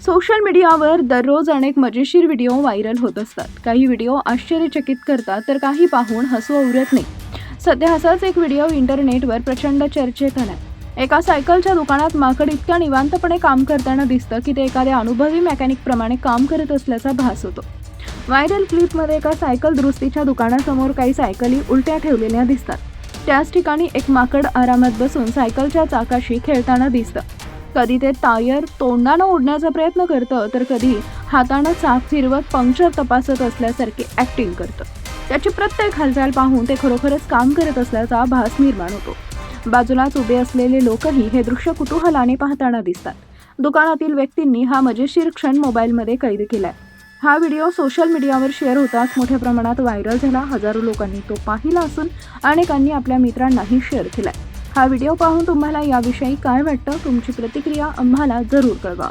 Social मीडियावर दररोज अनेक मजेशीर व्हिडिओ व्हायरल होत असतात. काही व्हिडिओ आश्चर्यचकित करतात तर काही पाहून हसू उरत नाही. सध्या असाच एक व्हिडिओ इंटरनेटवर प्रचंड चर्चेत आलाय. एका सायकलच्या दुकानात माकड इतक्या निवांतपणे काम करताना दिसतं की ते एखाद्या अनुभवी मेकॅनिक प्रमाणे काम करत असल्याचा भास होतो. व्हायरल क्लिपमध्ये एका सायकल दुरुस्तीच्या दुकानासमोर काही सायकली उलट्या ठेवलेल्या दिसतात. त्याच ठिकाणी एक माकड आरामात बसून सायकलच्या चाकाशी खेळताना दिसतं. कधी ते टायर तोंडानं ओढण्याचा प्रयत्न करतं तर कधी हातानं चाक फिरवत पंक्चर तपासत असल्यासारखी ॲक्टिंग करतं. त्याची प्रत्येक हालचाल पाहून ते खरोखरच काम करत असल्याचा भास निर्माण होतो. बाजूलाच उभे असलेले लोकही हे दृश्य कुतूहलाने पाहताना दिसतात. दुकानातील व्यक्तींनी हा मजेशीर क्षण मोबाईलमध्ये कैद केलाय. हा व्हिडिओ सोशल मीडियावर शेअर होताच मोठ्या प्रमाणात व्हायरल झाला. हजारो लोकांनी तो पाहिला असून अनेकांनी आपल्या मित्रांनाही शेअर केलाय. हा व्हिडिओ पाहून तुम्हाला याविषयी काय वाटतं? तुमची प्रतिक्रिया आम्हाला जरूर कळवा.